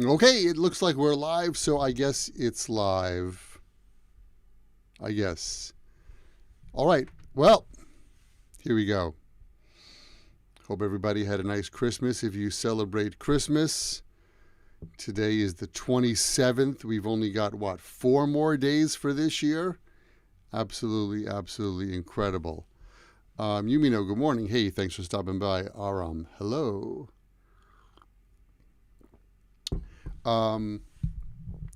Okay, it looks like we're live, so I guess it's live. I guess. All right, well, here we go. Hope everybody had a nice Christmas if you celebrate Christmas. Today is the 27th. We've only got, 4 more days for this year? Absolutely, absolutely incredible. Yumino, good morning. Hey, thanks for stopping by. Aram, hello.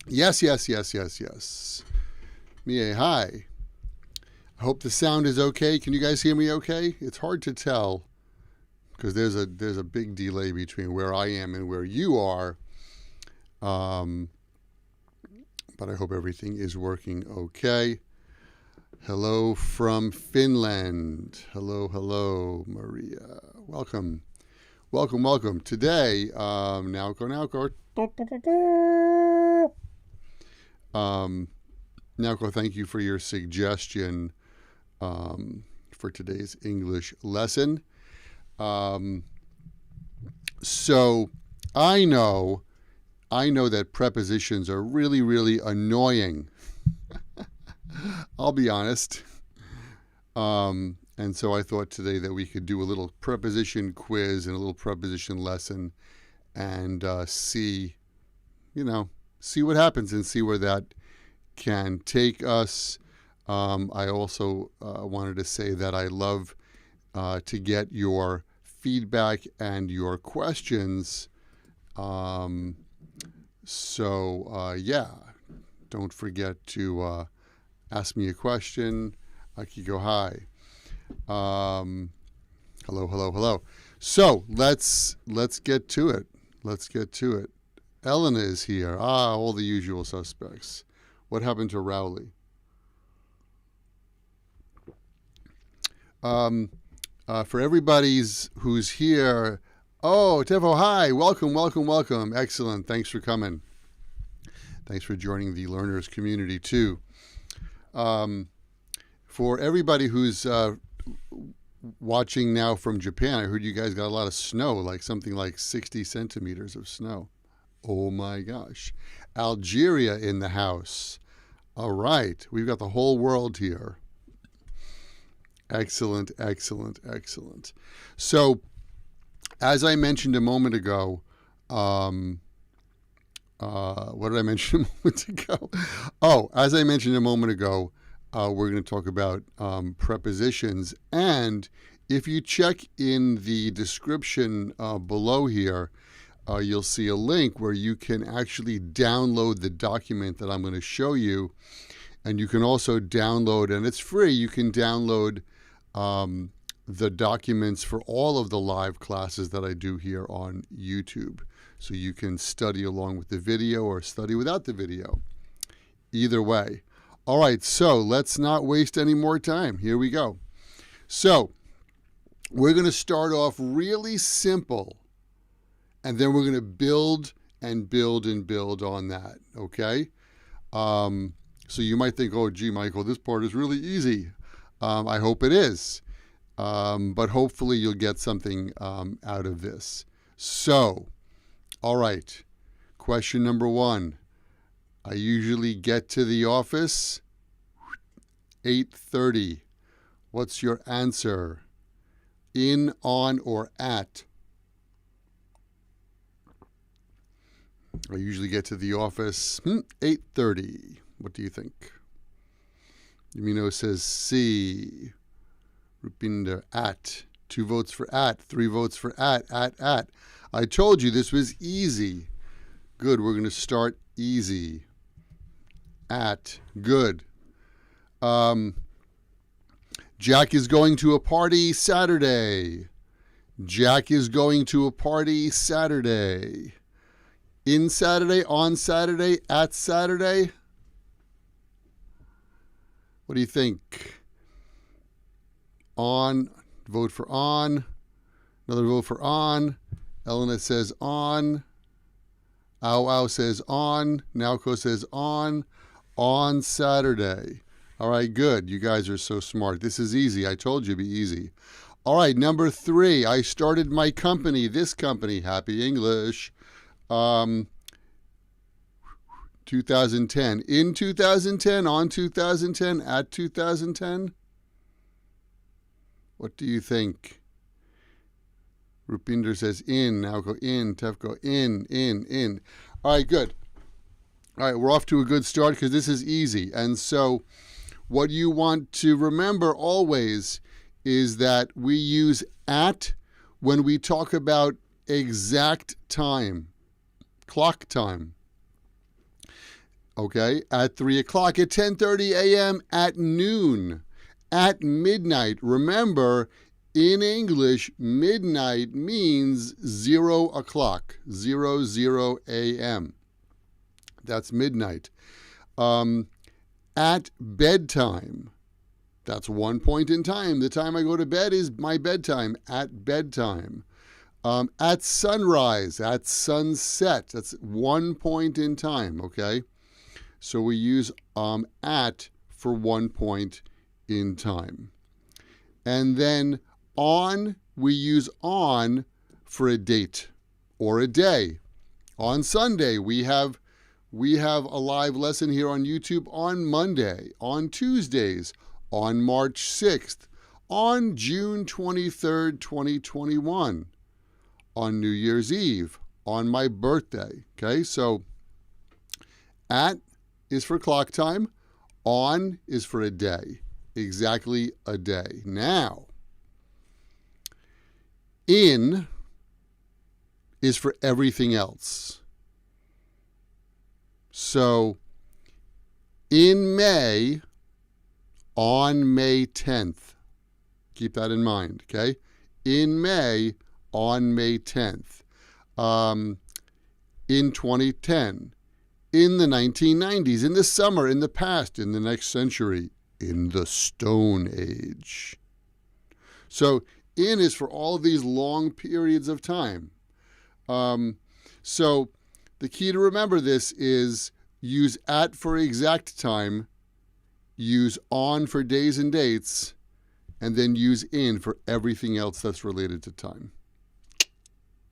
Yes. Mie, hi. I hope the sound is okay. Can you guys hear me okay? It's hard to tell because there's a big delay between where I am and where you are. But I hope everything is working okay. Hello from Finland. Hello, Maria. Welcome. Today, Nauko. Nauko, thank you for your suggestion for today's English lesson. So I know that prepositions are really, really annoying. I'll be honest. And so I thought today that we could do a little preposition quiz and a little preposition lesson and see what happens and see where that can take us. I also wanted to say that I love to get your feedback and your questions. Don't forget to ask me a question. Akiko, hi. Hello. So let's get to it. Elena is here. All the usual suspects. What happened to Rowley? For everybody who's here, Tevo, hi, welcome. Excellent. Thanks for coming. Thanks for joining the learners community too. For everybody who's watching now from Japan, I heard you guys got a lot of snow, something like 60 centimeters of snow. Oh my gosh. Algeria in the house. All right. We've got the whole world here. Excellent. So, as I mentioned a moment ago, what did I mention a moment ago? As I mentioned a moment ago, we're going to talk about prepositions. And if you check in the description below here, you'll see a link where you can actually download the document that I'm going to show you. And you can also download, and it's free, you can download the documents for all of the live classes that I do here on YouTube. So you can study along with the video or study without the video. Either way. All right, so let's not waste any more time. Here we go. So we're going to start off really simple, and then we're going to build on that, okay? So you might think, oh, gee, Michael, this part is really easy. I hope it is. But hopefully you'll get something out of this. So, all right, question number 1. I usually get to the office 8:30. What's your answer? In, on, or at? I usually get to the office 8:30. What do you think? Yumino says C. Rupinder, at. 2 votes for at. 3 votes for at. I told you this was easy. Good, we're going to start easy. At. Good. Jack is going to a party Saturday. Jack is going to a party Saturday. In Saturday, on Saturday, at Saturday. What do you think? On. Vote for on. Another vote for on. Elena says on. Ow says on. Nauko says on. On Saturday. All right, good. You guys are so smart. This is easy. I told you it'd be easy. All right, number 3. I started my company, this company, Happy English. 2010. In 2010, on 2010, at 2010? What do you think? Rupinder says in. Now go in. Tef, go in. All right, good. All right, we're off to a good start because this is easy. And so what you want to remember always is that we use at when we talk about exact time, clock time. Okay, at 3 o'clock, at 10:30 a.m., at noon, at midnight. Remember, in English, midnight means 0 o'clock, 00 a.m. That's midnight. At bedtime, that's 1 point in time. The time I go to bed is my bedtime, at bedtime. At sunrise, at sunset, that's 1 point in time, okay? So we use at for 1 point in time. And then on, we use on for a date or a day. On Sunday, we have a live lesson here on YouTube on Monday, on Tuesdays, on March 6th, on June 23rd, 2021, on New Year's Eve, on my birthday. Okay, so at is for clock time, on is for a day, exactly a day. Now, in is for everything else. So, in May, on May 10th. Keep that in mind, okay? In May, on May 10th. In 2010. In the 1990s. In the summer. In the past. In the next century. In the Stone Age. So, in is for all of these long periods of time. So, the key to remember this is use at for exact time, use on for days and dates, and then use in for everything else that's related to time.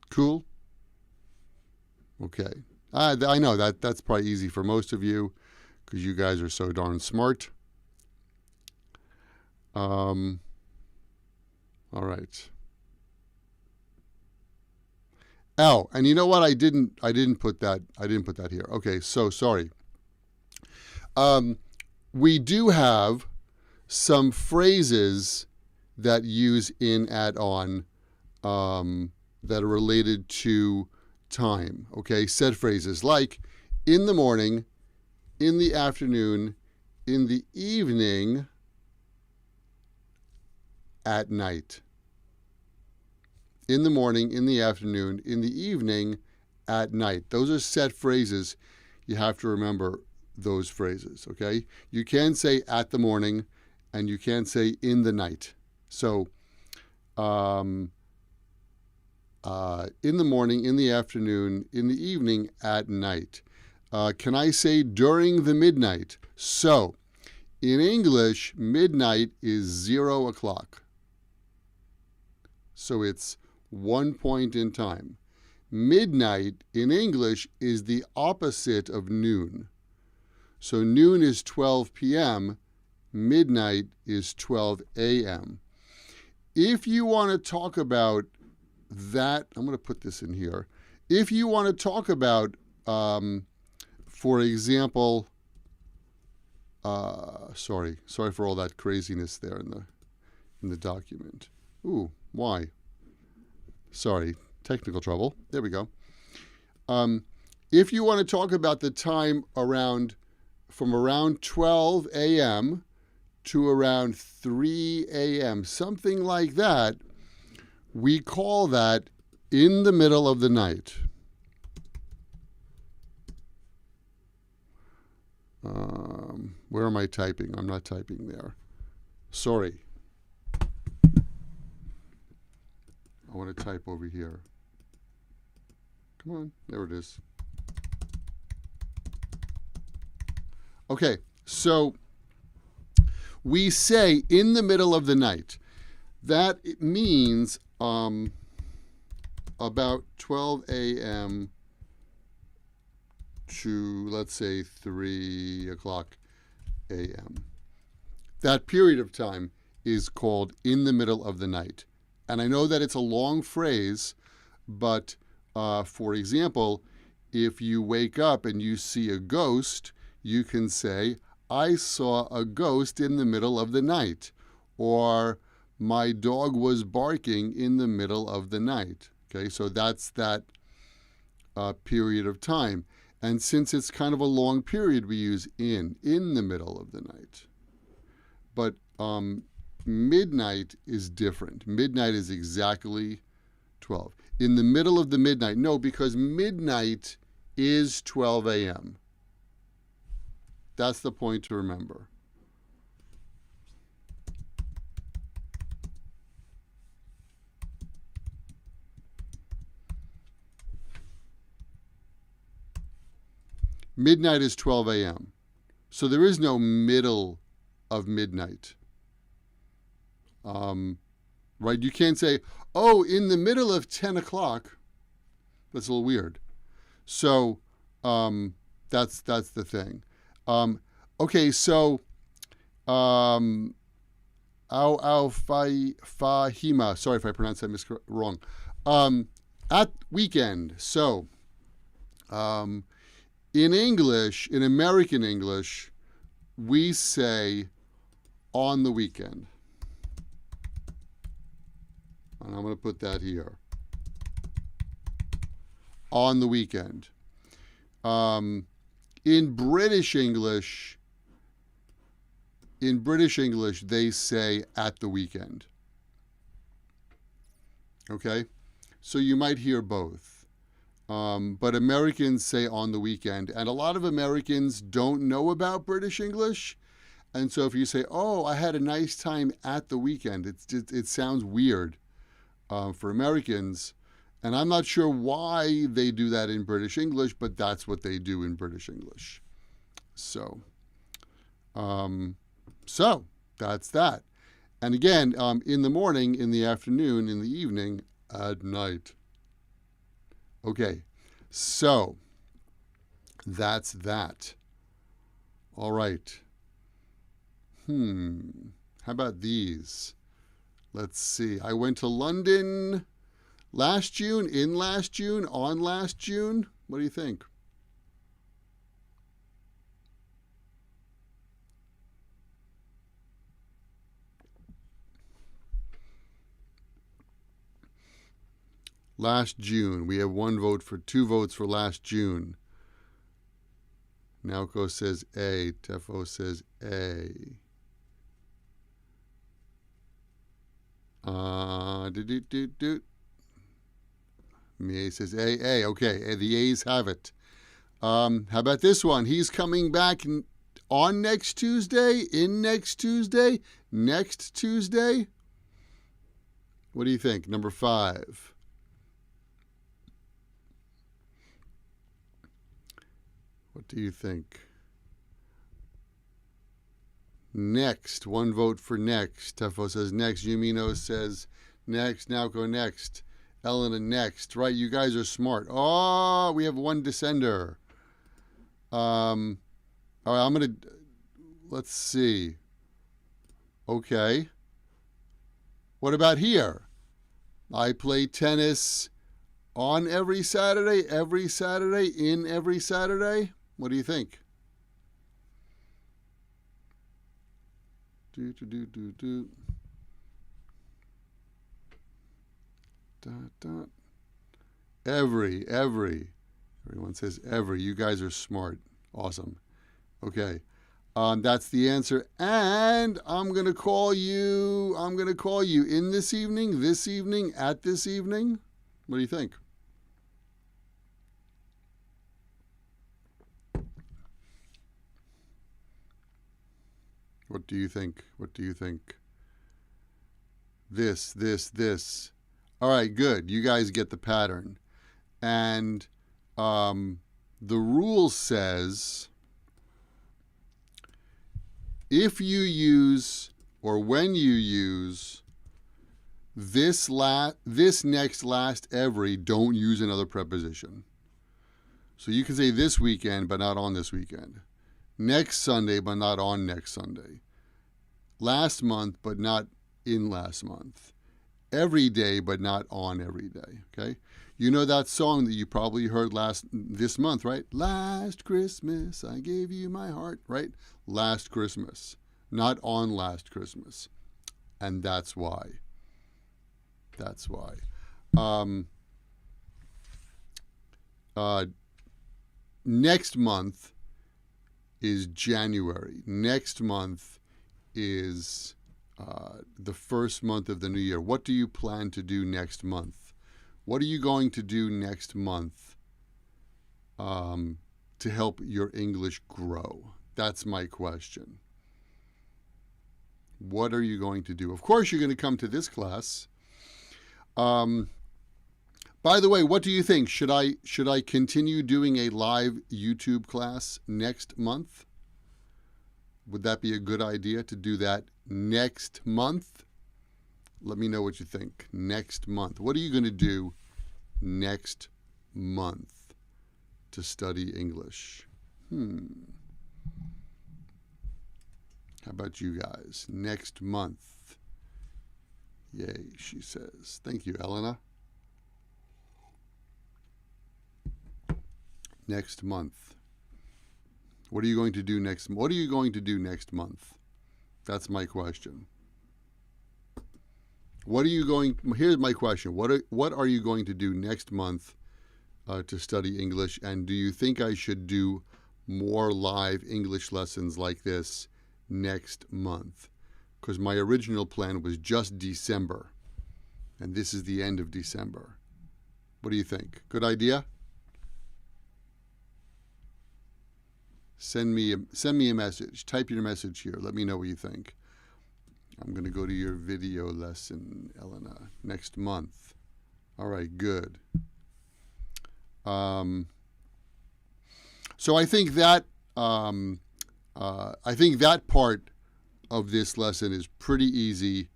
Cool? Okay. I know that's probably easy for most of you because you guys are so darn smart. All right. Oh, and you know what? I didn't put that here. Okay, so sorry. We do have some phrases that use in, at, on that are related to time. Okay, set phrases like in the morning, in the afternoon, in the evening, at night. In the morning, in the afternoon, in the evening, at night. Those are set phrases. You have to remember those phrases, okay? You can say at the morning, and you can say in the night. So, in the morning, in the afternoon, in the evening, at night. Can I say during the midnight? So, in English, midnight is 0 o'clock. So it's 1 point in time. Midnight in English is the opposite of noon. So noon is 12 p.m., midnight is 12 a.m. If you want to talk about that, I'm going to put this in here. If you want to talk about, for example, sorry for all that craziness there in the document. Ooh, why? Sorry, technical trouble. There we go. If you want to talk about the time from around 12 a.m. to around 3 a.m., something like that, we call that in the middle of the night. Where am I typing? I'm not typing there. Sorry. I want to type over here. Come on, there it is. Okay, so we say in the middle of the night. That it means about 12 a.m. to, let's say, 3 o'clock a.m. That period of time is called in the middle of the night. And I know that it's a long phrase, but for example, if you wake up and you see a ghost, you can say, I saw a ghost in the middle of the night, or my dog was barking in the middle of the night. Okay, so that's that period of time. And since it's kind of a long period, we use in the middle of the night. But midnight is different. Midnight is exactly 12. In the middle of the midnight, no, because midnight is 12 a.m. That's the point to remember. Midnight is 12 a.m. So there is no middle of midnight. Right? You can't say, oh, in the middle of 10 o'clock. That's a little weird. So that's the thing. Okay, so fahima. Sorry if I pronounced that wrong. At weekend. So in English, in American English, we say on the weekend. And I'm going to put that here. On the weekend. In British English, they say at the weekend. Okay? So you might hear both. But Americans say on the weekend. And a lot of Americans don't know about British English. And so if you say, oh, I had a nice time at the weekend, it sounds weird for Americans. And I'm not sure why they do that in British English, but that's what they do in British English. So that's that. And again, in the morning, in the afternoon, in the evening, at night. Okay, so that's that. All right. How about these? Let's see. I went to London last June, in last June, on last June. What do you think? Last June. We have 2 votes for last June. Naoko says A. Tefo says A. Mie says A. Okay, the A's have it. How about this one? He's coming back on next Tuesday, in next Tuesday, next Tuesday. What do you think? Number 5. What do you think? Next. 1 vote for next. Tefo says next. Yumino says next. Naoko next. Elena next. Right, you guys are smart. Oh, we have 1 dissenter. All right, let's see. Okay. What about here? I play tennis on every Saturday, in every Saturday. What do you think? Every. Everyone says every. You guys are smart. Awesome. Okay. That's the answer. And I'm going to call you in this evening, at this evening. What do you think? What do you think? What do you think? This. All right, good. You guys get the pattern. And the rule says if you use, or when you use, this next, last, every, don't use another preposition. So you can say this weekend, but not on this weekend. Next Sunday, but not on next Sunday. Last month, but not in last month. Every day, but not on every day. Okay? You know that song that you probably heard this month, right? Last Christmas, I gave you my heart, right? Last Christmas, not on last Christmas. And that's why. That's why. Next month is January. Next month is the first month of the new year. What do you plan to do next month? What are you going to do next month to help your English grow? That's my question. What are you going to do? Of course, you're going to come to this class. By the way, what do you think? Should I continue doing a live YouTube class next month? Would that be a good idea to do that next month? Let me know what you think. Next month. What are you going to do next month to study English? How about you guys? Next month. Yay, she says. Thank you, Elena. Next month. What are you going to do next? What are you going to do next month? That's my question. What are you going? Here's my question. What are you going to do next month to study English? And do you think I should do more live English lessons like this next month? Because my original plan was just December, and this is the end of December. What do you think? Good idea? Send me a message. Type your message here. Let me know what you think. I'm going to go to your video lesson, Elena, next month. All right, good. So I think that part of this lesson is pretty easy.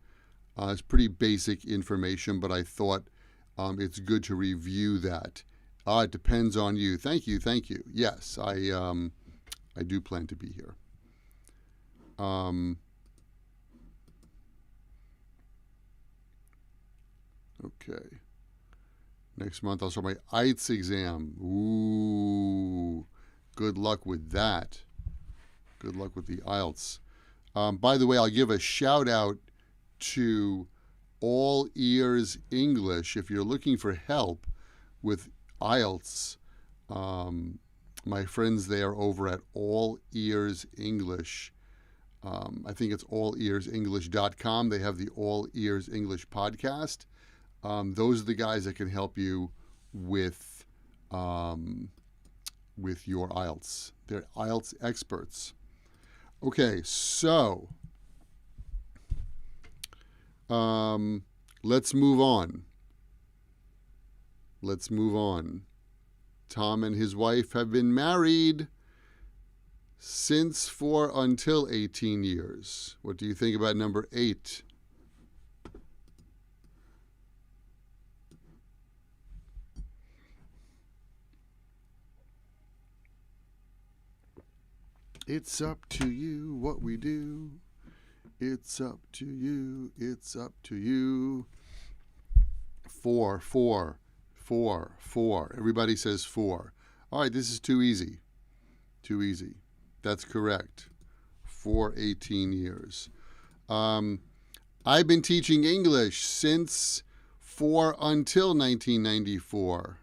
It's pretty basic information, but I thought it's good to review that. It depends on you. Thank you. Yes, I do plan to be here. Okay. Next month I'll start my IELTS exam. Ooh, good luck with that. Good luck with the IELTS. By the way, I'll give a shout out to All Ears English. If you're looking for help with IELTS, my friends there over at All Ears English. I think it's allearsenglish.com. They have the All Ears English podcast. Those are the guys that can help you with your IELTS. They're IELTS experts. Okay, so let's move on. Tom and his wife have been married since for until 18 years. What do you think about number 8? It's up to you what we do. It's up to you. It's up to you. 4. Everybody says 4. All right, this is too easy. That's correct. For 18 years. I've been teaching English since for until 1994.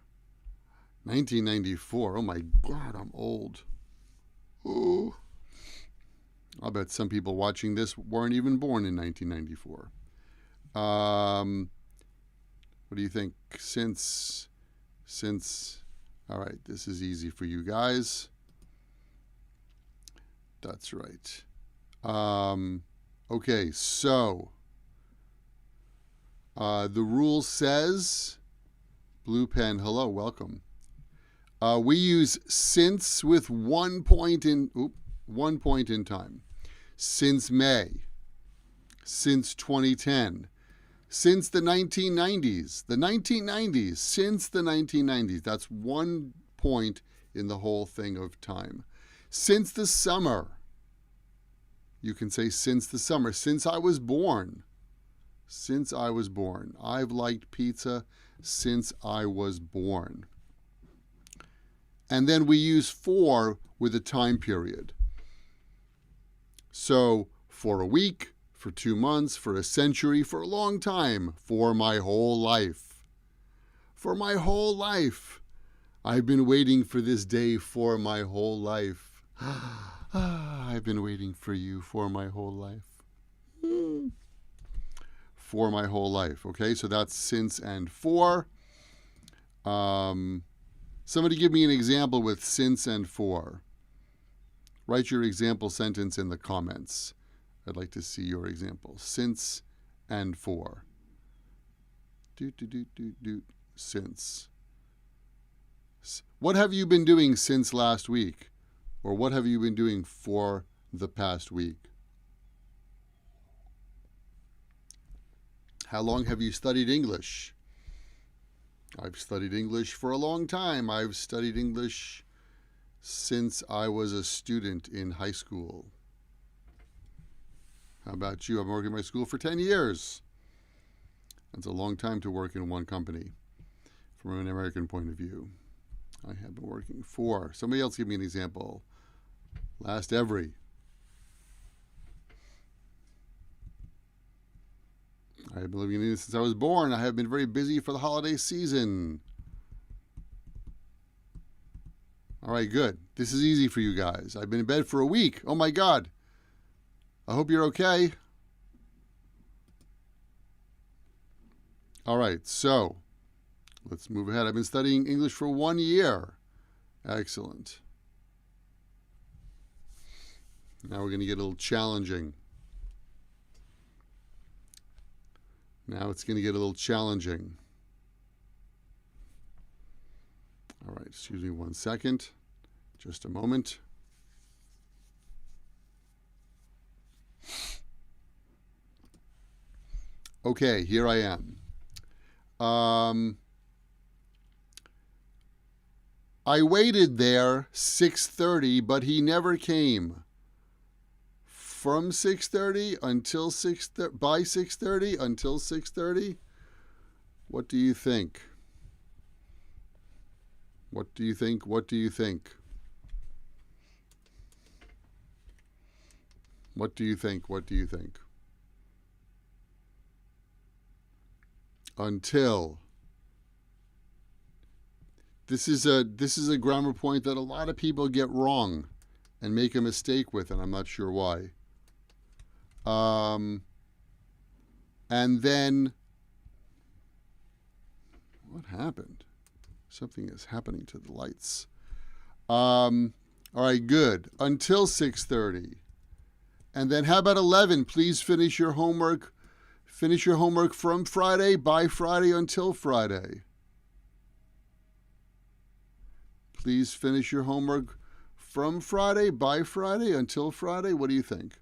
1994. Oh my God, I'm old. Ooh. I'll bet some people watching this weren't even born in 1994. What do you think? Since, all right, this is easy for you guys. That's right. Okay, so the rule says, Blue Pen, hello, welcome. We use since with 1 point in time. Since May, since 2010, since the 1990s, since the 1990s. That's 1 point in the whole thing of time. Since the summer. You can say since the summer. Since I was born. Since I was born. I've liked pizza since I was born. And then we use for with a time period. So for a week, for 2 months, for a century, for a long time, for my whole life. For my whole life. I've been waiting for this day for my whole life. I've been waiting for you for my whole life. For my whole life. Okay, so that's since and for. Somebody give me an example with since and for. Write your example sentence in the comments. I'd like to see your example. Since and for. Since. What have you been doing since last week? Or what have you been doing for the past week? How long have you studied English? I've studied English for a long time. I've studied English since I was a student in high school. How about you? I've been working in my school for 10 years. That's a long time to work in one company from an American point of view. I have been working for. Somebody else give me an example. Last every. I have been living in India since I was born. I have been very busy for the holiday season. All right, good. This is easy for you guys. I've been in bed for a week. Oh my God. I hope you're okay. All right, so let's move ahead. I've been studying English for 1 year. Excellent. Now we're going to get a little challenging. Now it's going to get a little challenging. All right, excuse me 1 second. Just a moment. Okay, here I am. I waited there 6:30, but he never came. From 6:30 until 6:30, by 6:30 until 6:30. What do you think? What do you think? What do you think? What do you think? What do you think? Until. This is a grammar point that a lot of people get wrong and make a mistake with, and I'm not sure why. And then, what happened? Something is happening to the lights. All right, good. Until 6:30. And then how about 11? Please finish your homework. Finish your homework from Friday, by Friday, until Friday. Please finish your homework from Friday, by Friday, until Friday. What do you think?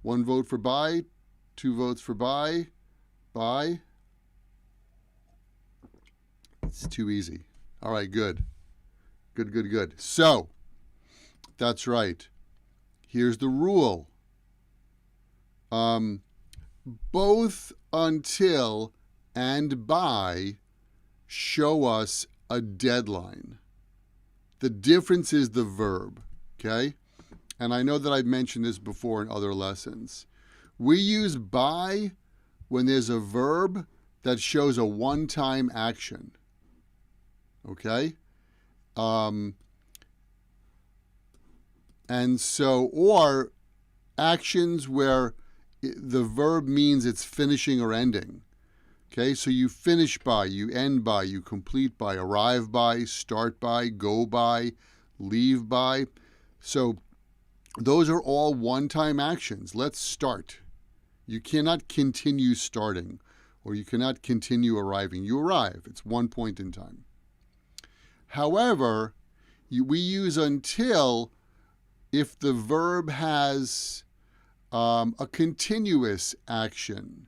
1 vote for by, 2 votes for by. It's too easy. All right, good. Good. So, that's right. Here's the rule. Both until and by show us a deadline. The difference is the verb, okay? And I know that I've mentioned this before in other lessons. We use by when there's a verb that shows a one-time action, okay? And so, or actions where the verb means it's finishing or ending. Okay, so you finish by, you end by, you complete by, arrive by, start by, go by, leave by. So those are all one-time actions. Let's start. You cannot continue starting, or you cannot continue arriving. You arrive. It's one point in time. However, we use until if the verb has a continuous action.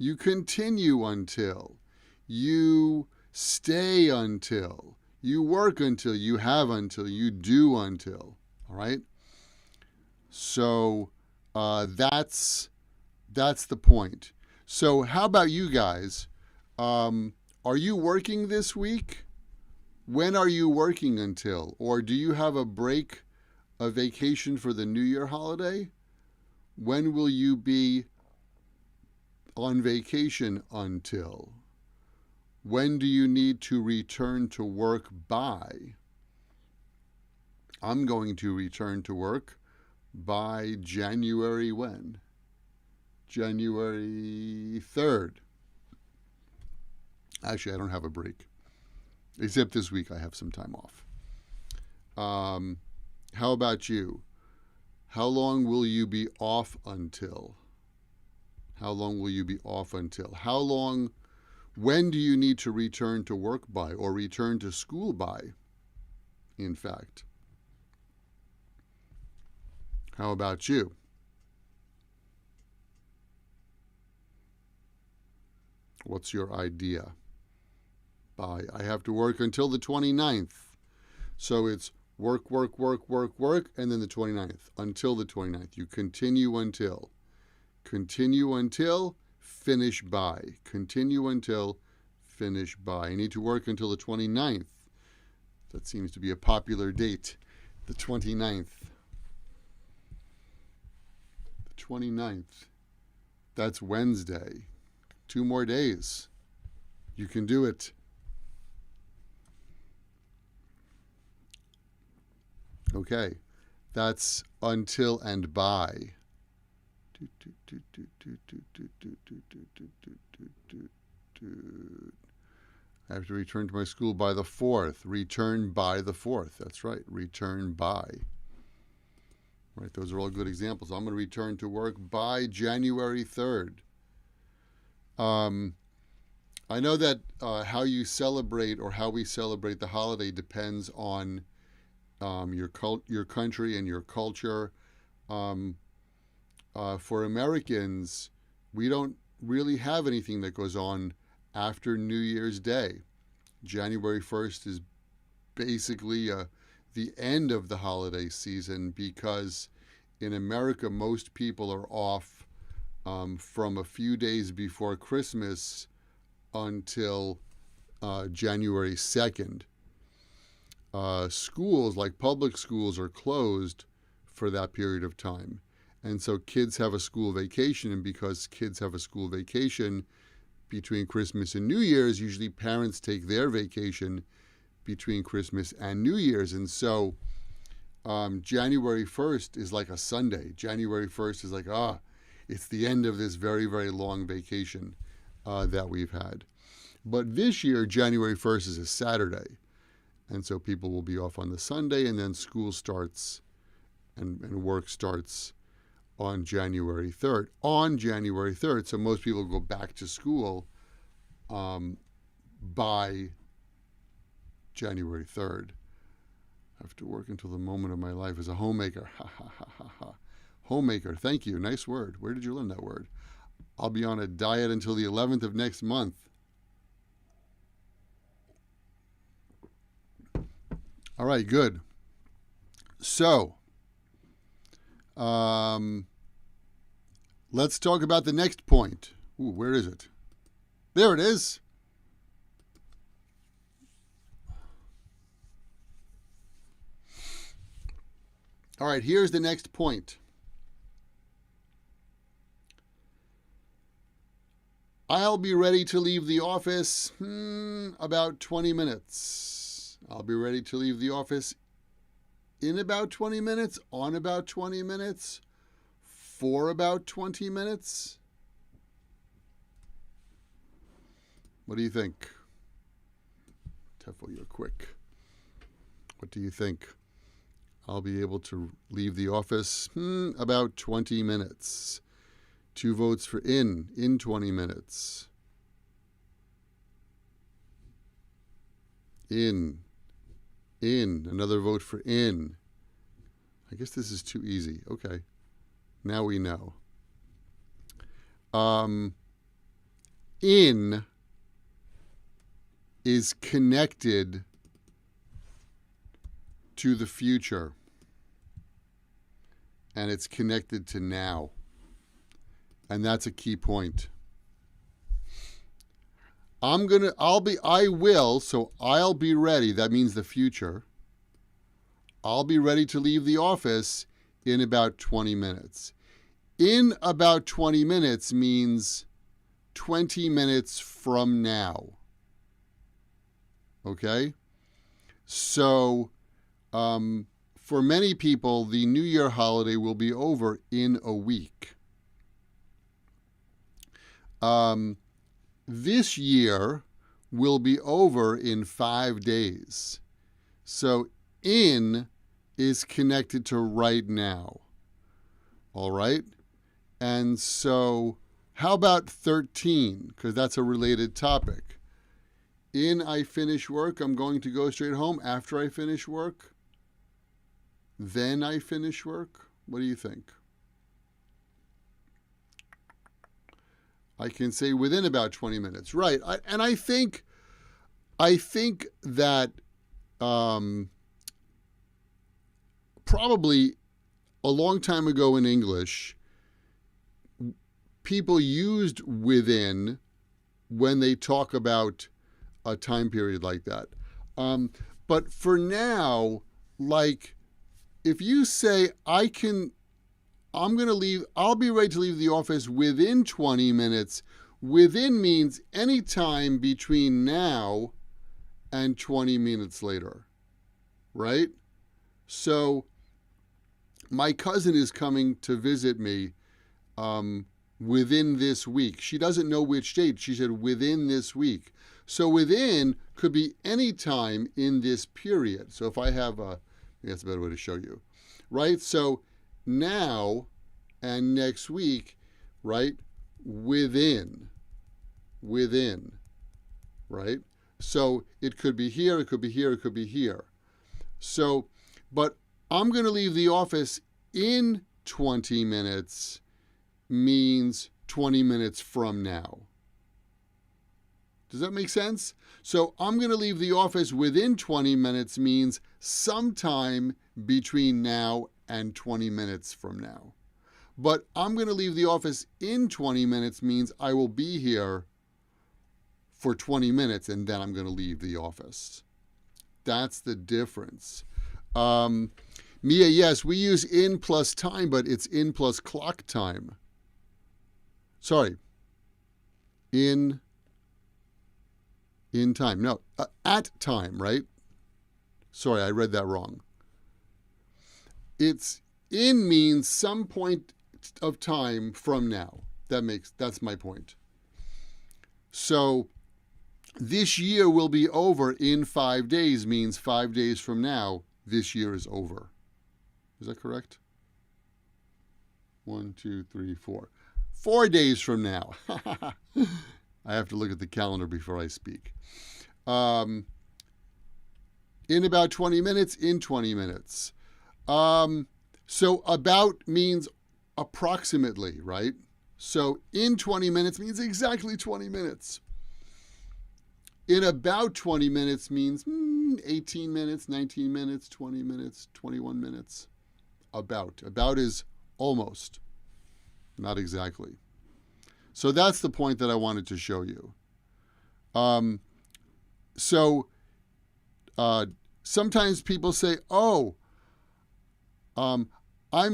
You continue until. You stay until. You work until, you have until, you do until. All right? So that's the point. So how about you guys? Are you working this week? When are you working until? Or do you have a break, a vacation for the New Year holiday? When will you be on vacation until? When do you need to return to work by? I'm going to return to work by January when? January 3rd. Actually, I don't have a break. Except this week I have some time off. How about you? How long will you be off until? How long will you be off until? How long, when do you need to return to work by or return to school by, in fact? How about you? What's your idea? By, I have to work until the 29th. So it's work, work, work, work, work, and then the 29th. Until the 29th. You continue until. Continue until, finish by. Continue until, finish by. I need to work until the 29th. That seems to be a popular date. The 29th. The 29th. That's Wednesday. 2 more days. You can do it. Okay, that's until and by. I have to return to my school by the 4th. Return by the 4th. That's right, return by. Right, those are all good examples. I'm going to return to work by January 3rd. I know that how you celebrate or how we celebrate the holiday depends on your country and your culture. For Americans, we don't really have anything that goes on after New Year's Day. January 1st is basically the end of the holiday season because in America, most people are off from a few days before Christmas until January 2nd. Schools, like public schools, are closed for that period of time. And so kids have a school vacation, and because kids have a school vacation between Christmas and New Year's, usually parents take their vacation between Christmas and New Year's. And so January 1st is like a Sunday. January 1st is like, it's the end of this very, very long vacation that we've had. But this year, January 1st is a Saturday. And so people will be off on the Sunday, and then school starts and work starts on January 3rd. On January 3rd, so most people go back to school by January 3rd. I have to work until the moment of my life as a homemaker. Ha, ha, ha, ha, ha. Homemaker, thank you. Nice word. Where did you learn that word? I'll be on a diet until the 11th of next month. All right, good. So, let's talk about the next point. Ooh, where is it? There it is. All right, here's the next point. I'll be ready to leave the office about 20 minutes. I'll be ready to leave the office in about 20 minutes, on about 20 minutes, for about 20 minutes. What do you think? Tefel, you're quick. What do you think? I'll be able to leave the office about 20 minutes. 2 votes for in 20 minutes. In, another vote for in. I guess this is too easy. Okay, now we know. In is connected to the future, and it's connected to now. And that's a key point. I will, so I'll be ready. That means the future. I'll be ready to leave the office in about 20 minutes. In about 20 minutes means 20 minutes from now. Okay? So, for many people, the New Year holiday will be over in a week. This year will be over in 5 days. So in is connected to right now. All right? And so how about 13? Because that's a related topic. In I finish work, I'm going to go straight home. After I finish work, then I finish work. What do you think? I can say within about 20 minutes. Right. I think that probably a long time ago in English, people used within when they talk about a time period like that. But for now, like if you say I'll be ready to leave the office within 20 minutes. Within means any time between now and 20 minutes later, right? So my cousin is coming to visit me within this week. She doesn't know which date. She said within this week. So within could be any time in this period. So if I have that's a better way to show you, right? So now and next week, right? Within, right? So it could be here, it could be here, it could be here. So, but I'm going to leave the office in 20 minutes means 20 minutes from now. Does that make sense? So I'm going to leave the office within 20 minutes means sometime between now and 20 minutes from now. But I'm going to leave the office in 20 minutes means I will be here for 20 minutes and then I'm going to leave the office. That's the difference. Mia, yes, we use in plus time, but it's in plus clock time. Sorry. In time. No, at time, right? Sorry, I read that wrong. It's in means some point of time from now. That's my point. So this year will be over in 5 days means 5 days from now, this year is over. Is that correct? 1, 2, 3, 4. 4 days from now. I have to look at the calendar before I speak. In about 20 minutes, in 20 minutes. So about means approximately, right? So in 20 minutes means exactly 20 minutes. In about 20 minutes means 18 minutes, 19 minutes, 20 minutes, 21 minutes. About. About is almost, not exactly. So that's the point that I wanted to show you. Sometimes people say, I'm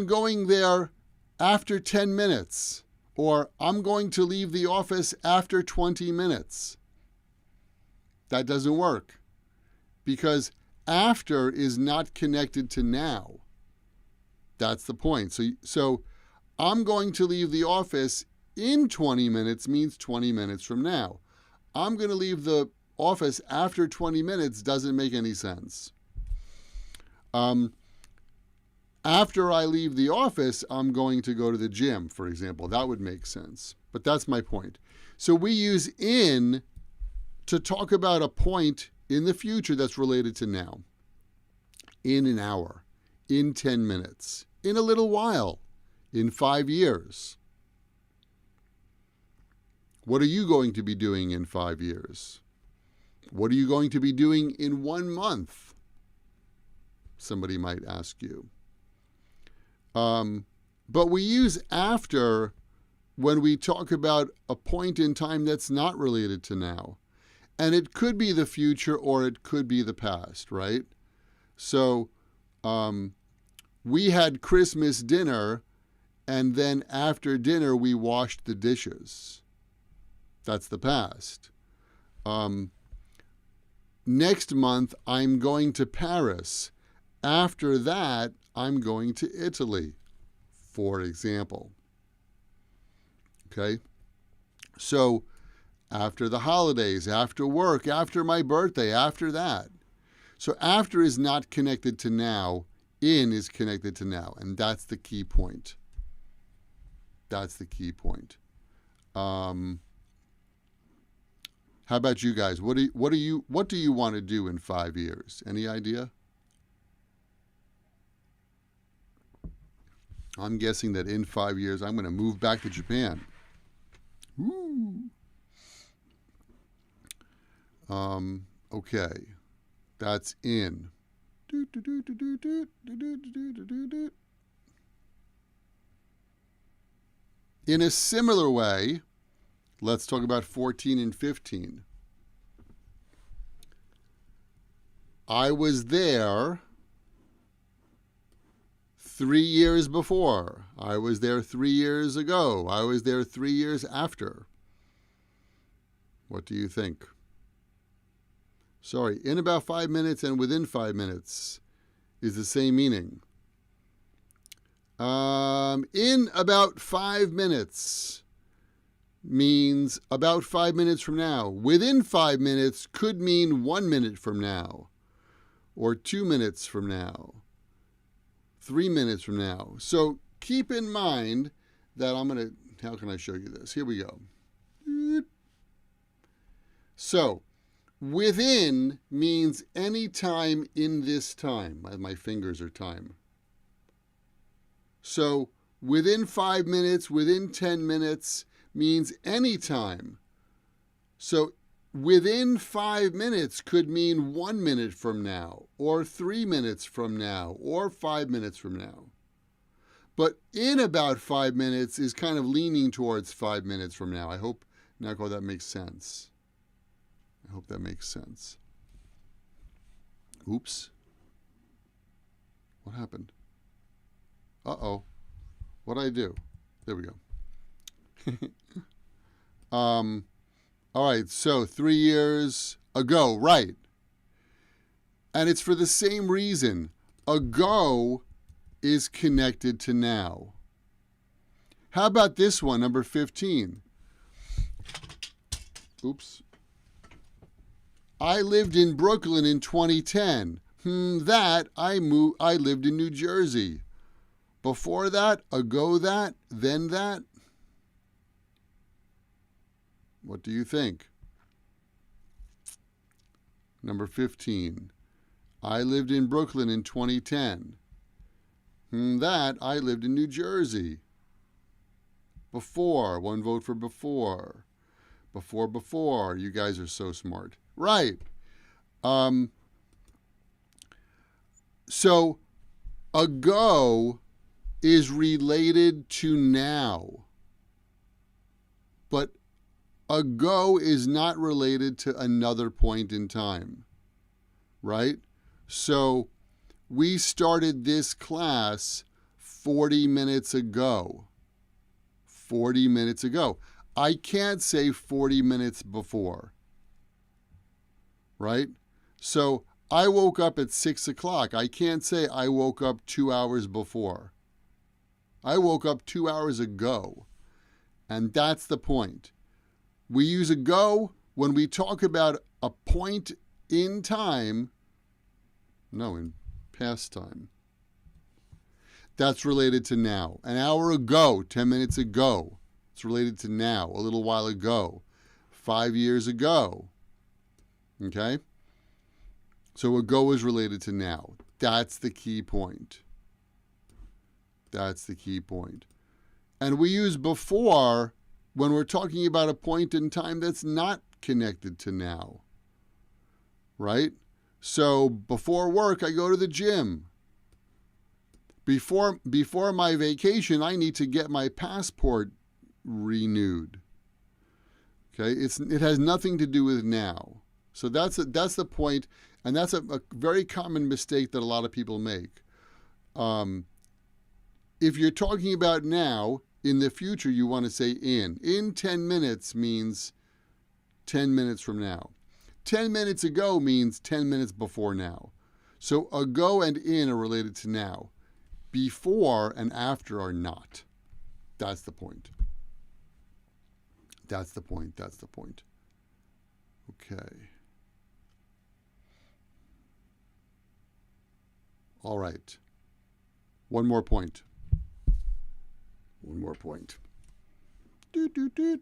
going there after 10 minutes, or I'm going to leave the office after 20 minutes. That doesn't work because after is not connected to now. That's the point. So I'm going to leave the office in 20 minutes means 20 minutes from now. I'm going to leave the office after 20 minutes doesn't make any sense. After I leave the office, I'm going to go to the gym, for example. That would make sense. But that's my point. So we use in to talk about a point in the future that's related to now. In an hour, in 10 minutes, in a little while, in 5 years. What are you going to be doing in 5 years? What are you going to be doing in 1 month? somebody might ask you. But we use after when we talk about a point in time that's not related to now. And it could be the future or it could be the past, right? So we had Christmas dinner, and then after dinner we washed the dishes. That's the past. Next month I'm going to Paris. After that, I'm going to Italy, for example. Okay? So after the holidays, after work, after my birthday, after that. So after is not connected to now, in is connected to now, and that's the key point. That's the key point. How about you guys? What do you want to do in 5 years? Any idea? I'm guessing that in 5 years I'm going to move back to Japan. Woo. Okay, that's in. In a similar way, let's talk about 14 and 15. I was there 3 years before. I was there 3 years ago. I was there 3 years after. What do you think? Sorry, in about 5 minutes and within 5 minutes is the same meaning. In about 5 minutes means about 5 minutes from now. Within 5 minutes could mean 1 minute from now, or 2 minutes from now, 3 minutes from now. So keep in mind that how can I show you this? Here we go. So within means any time in this time. My fingers are time. So within 5 minutes, within 10 minutes means any time. So within 5 minutes could mean 1 minute from now, or 3 minutes from now, or 5 minutes from now. But in about 5 minutes is kind of leaning towards 5 minutes from now. I hope, Nako, that makes sense. I hope that makes sense. Oops. What happened? Uh-oh. What'd I do? There we go. All right, so 3 years ago, right. And it's for the same reason. Ago is connected to now. How about this one, number 15? Oops. I lived in Brooklyn in 2010. I lived in New Jersey. Before that, ago that, then that. What do you think? Number 15. I lived in Brooklyn in 2010. That, I lived in New Jersey. Before, 1 vote for before. Before. You guys are so smart. Right. So, ago is related to now. But ago is not related to another point in time. Right? So, we started this class 40 minutes ago. 40 minutes ago. I can't say 40 minutes before. Right? So I woke up at 6 o'clock. I can't say I woke up 2 hours before. I woke up 2 hours ago. And that's the point. We use ago when we talk about a point in time. No, in past time. That's related to now. An hour ago, 10 minutes ago. It's related to now, a little while ago. 5 years ago. Okay? So ago is related to now. That's the key point. That's the key point. And we use before when we're talking about a point in time that's not connected to now. Right? So before work, I go to the gym. Before my vacation, I need to get my passport renewed. Okay, it has nothing to do with now. So that's the point, and that's a very common mistake that a lot of people make. If you're talking about now, in the future, you want to say in. In 10 minutes means 10 minutes from now. 10 minutes ago means 10 minutes before now. So ago and in are related to now. Before and after are not. That's the point. That's the point. That's the point. Okay. All right. One more point. One more point. Doot, doot, doot.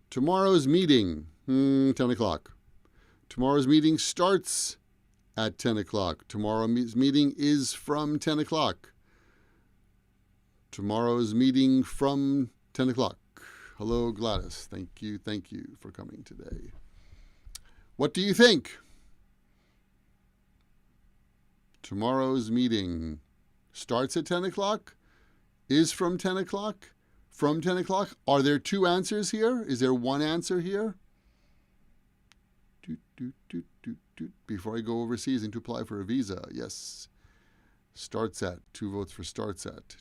Tomorrow's meeting, 10 o'clock. Tomorrow's meeting starts at 10 o'clock. Tomorrow's meeting is from 10 o'clock. Tomorrow's meeting from 10 o'clock. Hello, Gladys. Thank you for coming today. What do you think? Tomorrow's meeting starts at 10 o'clock, is from 10 o'clock, from 10 o'clock. Are there two answers here? Is there one answer here? Before I go overseas and to apply for a visa, yes. Starts at, 2 votes for starts at.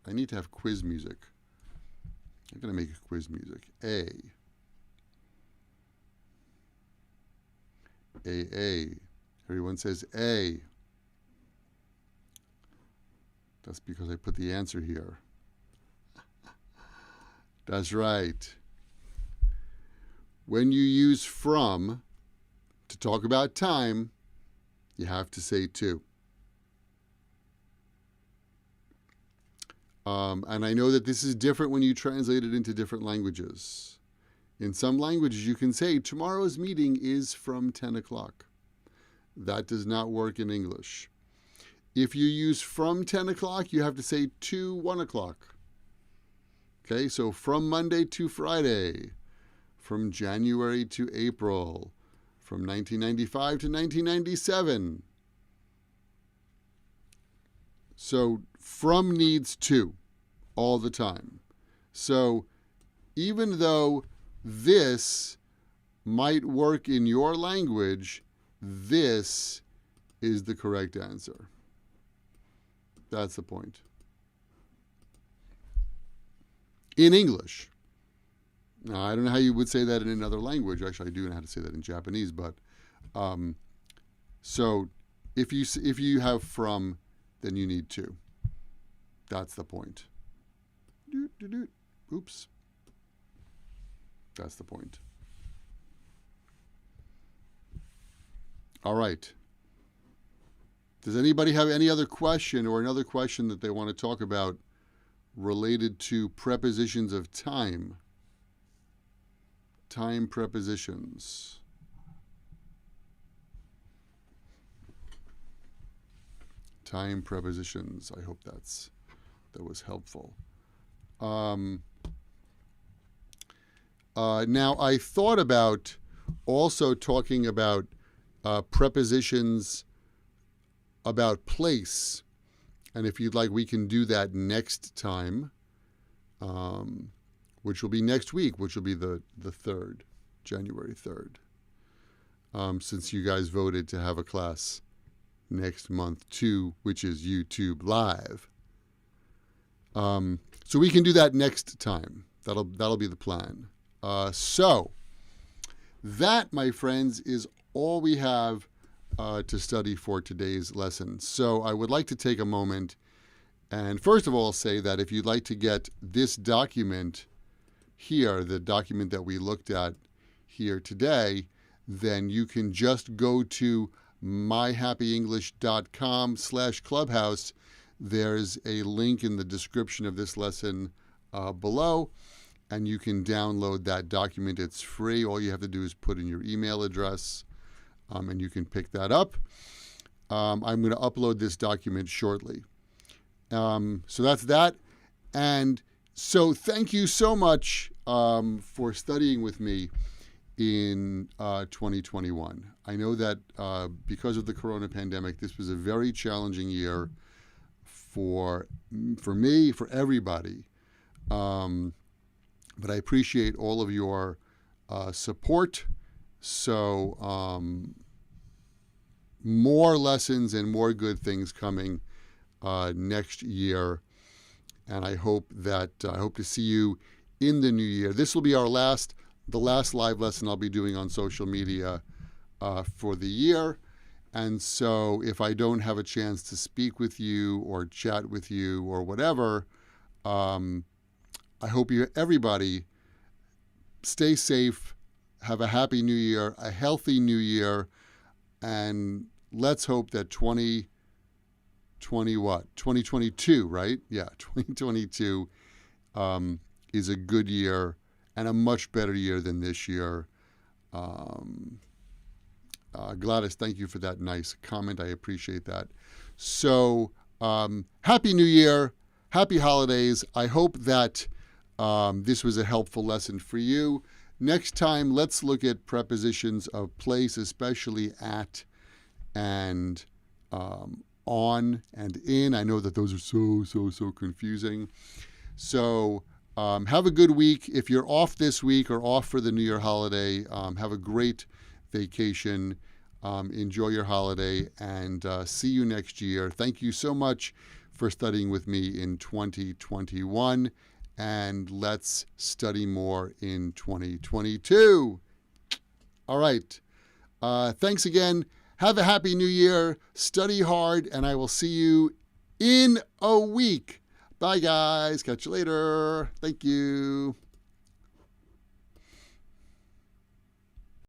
I need to have quiz music. I'm going to make quiz music. A. Everyone says A. That's because I put the answer here. That's right. When you use from to talk about time, you have to say to. And I know that this is different when you translate it into different languages. In some languages, you can say, tomorrow's meeting is from 10 o'clock. That does not work in English. If you use from 10 o'clock, you have to say to 1 o'clock. Okay, so from Monday to Friday, from January to April, from 1995 to 1997. So from needs to all the time. So even though this might work in your language, this is the correct answer. That's the point. In English. Now, I don't know how you would say that in another language. Actually, I do know how to say that in Japanese, but so if you have from, then you need to. That's the point. Oops. That's the point. All right. Does anybody have any other question or another question that they want to talk about related to prepositions of time? Time prepositions. Time prepositions. I hope that was helpful. Now, I thought about also talking about prepositions about place. And if you'd like, we can do that next time, which will be next week, which will be the 3rd, January 3rd, since you guys voted to have a class next month too, which is YouTube Live. So we can do that next time. That'll be the plan. So that, my friends, is all we have to study for today's lesson. So I would like to take a moment and first of all say that if you'd like to get this document here, the document that we looked at here today, then you can just go to myhappyenglish.com/clubhouse. There's a link in the description of this lesson below, and you can download that document. It's free. All you have to do is put in your email address, and you can pick that up. I'm going to upload this document shortly. So that's that. And So thank you so much for studying with me in 2021. I know that because of the corona pandemic, this was a very challenging year for me, for everybody. But I appreciate all of your support. So more lessons and more good things coming next year. And I hope to see you in the new year. This will be the last live lesson I'll be doing on social media for the year. And so if I don't have a chance to speak with you or chat with you or whatever, I hope everybody stay safe, have a happy new year, a healthy new year, and let's hope that 2022, right? Yeah, 2022 is a good year and a much better year than this year. Gladys, thank you for that nice comment. I appreciate that. So, Happy New Year, happy holidays. I hope that this was a helpful lesson for you. Next time, let's look at prepositions of place, especially at and on and in. I know that those are so confusing. So have a good week. If you're off this week or off for the New Year holiday, have a great vacation. Enjoy your holiday and see you next year. Thank you so much for studying with me in 2021. And let's study more in 2022. All right. Thanks again. Have a happy new year. Study hard, and I will see you in a week. Bye, guys. Catch you later. Thank you.